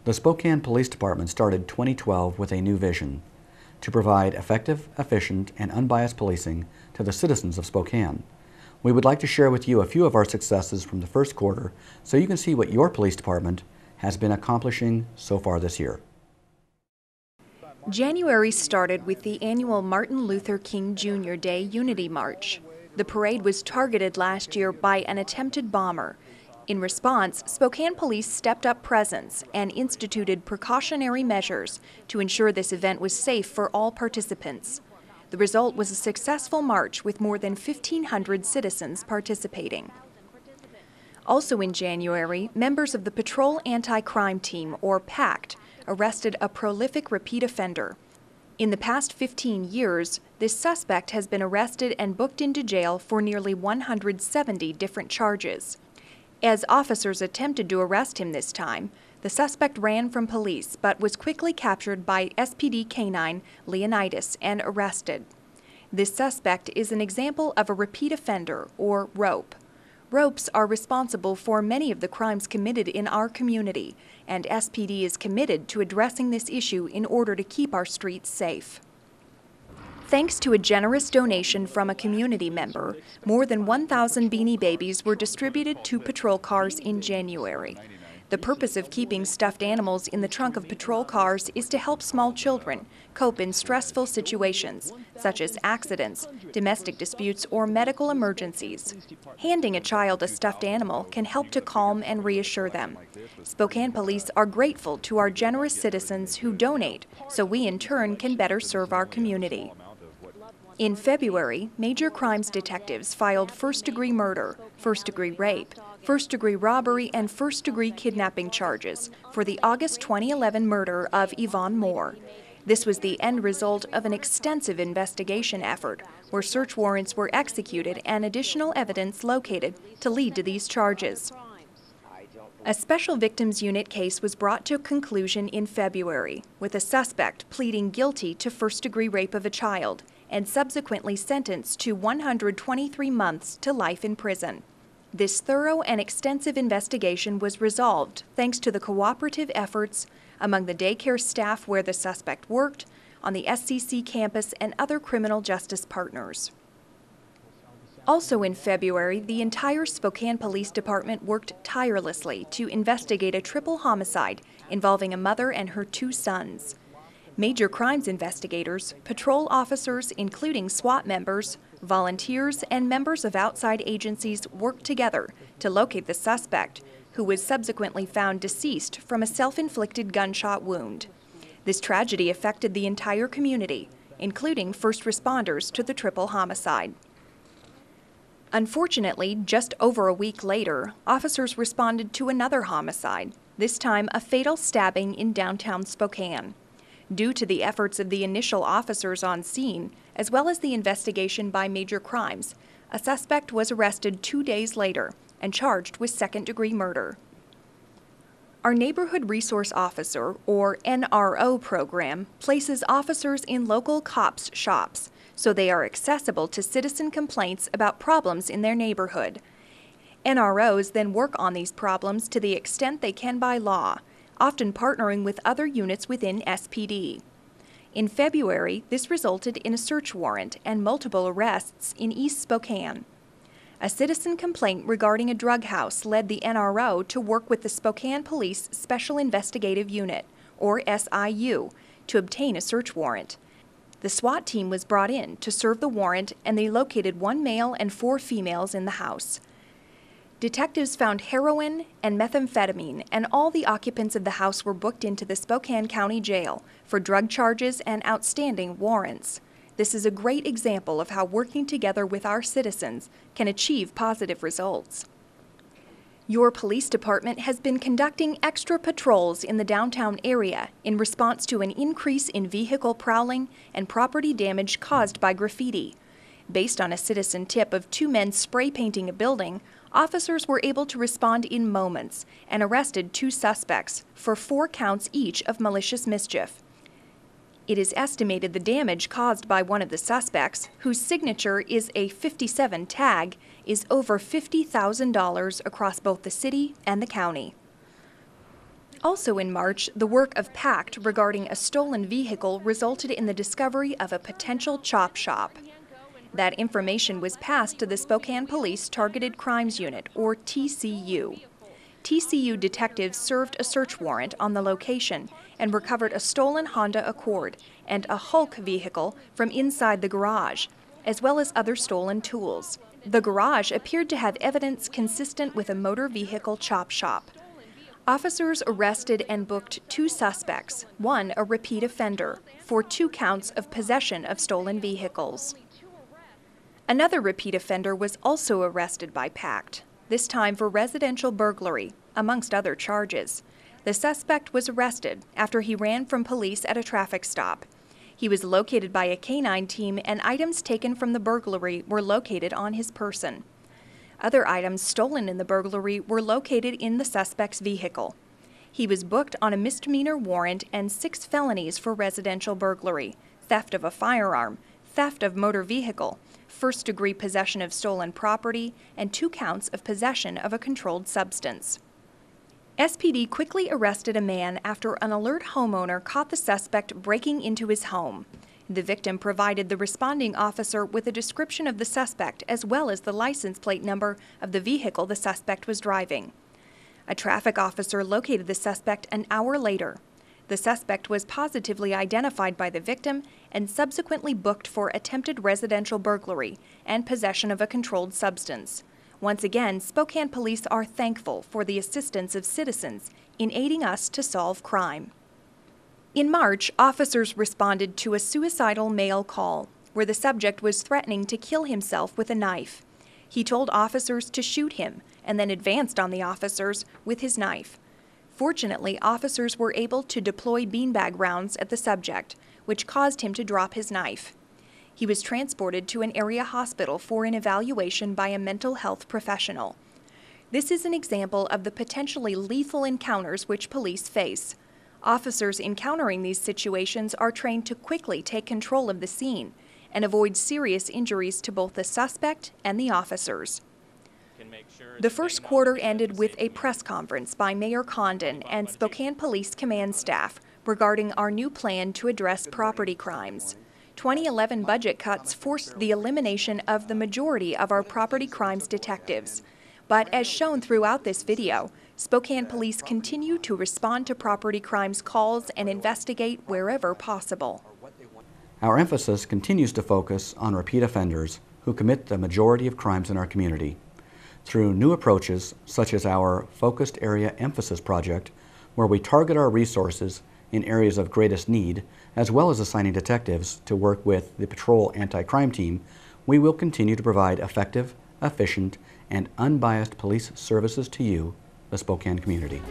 The Spokane Police Department started 2012 with a new vision: to provide effective, efficient, and unbiased policing to the citizens of Spokane. We would like to share with you a few of our successes from the first quarter so you can see what your police department has been accomplishing so far this year. January started with the annual Martin Luther King Jr. Day Unity March. The parade was targeted last year by an attempted bomber. In response, Spokane police stepped up presence and instituted precautionary measures to ensure this event was safe for all participants. The result was a successful march with more than 1,500 citizens participating. Also in January, members of the Patrol Anti-Crime Team, or PACT, arrested a prolific repeat offender. In the past 15 years, this suspect has been arrested and booked into jail for nearly 170 different charges. As officers attempted to arrest him this time, the suspect ran from police but was quickly captured by SPD Canine Leonidas and arrested. This suspect is an example of a repeat offender, or ROPE. ROPEs are responsible for many of the crimes committed in our community, and SPD is committed to addressing this issue in order to keep our streets safe. Thanks to a generous donation from a community member, more than 1,000 Beanie Babies were distributed to patrol cars in January. The purpose of keeping stuffed animals in the trunk of patrol cars is to help small children cope in stressful situations, such as accidents, domestic disputes, or medical emergencies. Handing a child a stuffed animal can help to calm and reassure them. Spokane police are grateful to our generous citizens who donate, so we in turn can better serve our community. In February, major crimes detectives filed first-degree murder, first-degree rape, first-degree robbery, and first-degree kidnapping charges for the August 2011 murder of Yvonne Moore. This was the end result of an extensive investigation effort where search warrants were executed and additional evidence located to lead to these charges. A special victims unit case was brought to a conclusion in February, with a suspect pleading guilty to first-degree rape of a child and subsequently sentenced to 123 months to life in prison. This thorough and extensive investigation was resolved thanks to the cooperative efforts among the daycare staff where the suspect worked, on the SCC campus, and other criminal justice partners. Also in February, the entire Spokane Police Department worked tirelessly to investigate a triple homicide involving a mother and her 2 sons. Major crimes investigators, patrol officers including SWAT members, volunteers, and members of outside agencies worked together to locate the suspect, who was subsequently found deceased from a self-inflicted gunshot wound. This tragedy affected the entire community, including first responders to the triple homicide. Unfortunately, just over a week later, officers responded to another homicide, this time a fatal stabbing in downtown Spokane. Due to the efforts of the initial officers on scene, as well as the investigation by major crimes, a suspect was arrested 2 days later and charged with second-degree murder. Our Neighborhood Resource Officer, or NRO program, places officers in local cops' shops, so they are accessible to citizen complaints about problems in their neighborhood. NROs then work on these problems to the extent they can by law, often partnering with other units within SPD. In February, this resulted in a search warrant and multiple arrests in East Spokane. A citizen complaint regarding a drug house led the NRO to work with the Spokane Police Special Investigative Unit, or SIU, to obtain a search warrant. The SWAT team was brought in to serve the warrant, and they located 1 male and 4 females in the house. Detectives found heroin and methamphetamine, and all the occupants of the house were booked into the Spokane County Jail for drug charges and outstanding warrants. This is a great example of how working together with our citizens can achieve positive results. Your police department has been conducting extra patrols in the downtown area in response to an increase in vehicle prowling and property damage caused by graffiti. Based on a citizen tip of 2 men spray painting a building, officers were able to respond in moments and arrested 2 suspects for 4 counts each of malicious mischief. It is estimated the damage caused by one of the suspects, whose signature is a 57 tag, is over $50,000 across both the city and the county. Also in March, the work of PACT regarding a stolen vehicle resulted in the discovery of a potential chop shop. That information was passed to the Spokane Police Targeted Crimes Unit, or TCU. TCU detectives served a search warrant on the location and recovered a stolen Honda Accord and a Hulk vehicle from inside the garage, as well as other stolen tools. The garage appeared to have evidence consistent with a motor vehicle chop shop. Officers arrested and booked 2 suspects, one a repeat offender, for 2 counts of possession of stolen vehicles. Another repeat offender was also arrested by PACT, this time for residential burglary, amongst other charges. The suspect was arrested after he ran from police at a traffic stop. He was located by a canine team, and items taken from the burglary were located on his person. Other items stolen in the burglary were located in the suspect's vehicle. He was booked on a misdemeanor warrant and 6 felonies for residential burglary, theft of a firearm, theft of motor vehicle, first-degree possession of stolen property, and 2 counts of possession of a controlled substance. SPD quickly arrested a man after an alert homeowner caught the suspect breaking into his home. The victim provided the responding officer with a description of the suspect as well as the license plate number of the vehicle the suspect was driving. A traffic officer located the suspect an hour later. The suspect was positively identified by the victim and subsequently booked for attempted residential burglary and possession of a controlled substance. Once again, Spokane police are thankful for the assistance of citizens in aiding us to solve crime. In March, officers responded to a suicidal male call where the subject was threatening to kill himself with a knife. He told officers to shoot him and then advanced on the officers with his knife. Fortunately, officers were able to deploy beanbag rounds at the subject, which caused him to drop his knife. He was transported to an area hospital for an evaluation by a mental health professional. This is an example of the potentially lethal encounters which police face. Officers encountering these situations are trained to quickly take control of the scene and avoid serious injuries to both the suspect and the officers. The first quarter ended with a press conference by Mayor Condon and Spokane Police Command staff regarding our new plan to address property crimes. 2011 budget cuts forced the elimination of the majority of our property crimes detectives. But as shown throughout this video, Spokane Police continue to respond to property crimes calls and investigate wherever possible. Our emphasis continues to focus on repeat offenders who commit the majority of crimes in our community. Through new approaches, such as our Focused Area Emphasis Project, where we target our resources in areas of greatest need, as well as assigning detectives to work with the Patrol Anti-Crime Team, we will continue to provide effective, efficient, and unbiased police services to you, the Spokane community.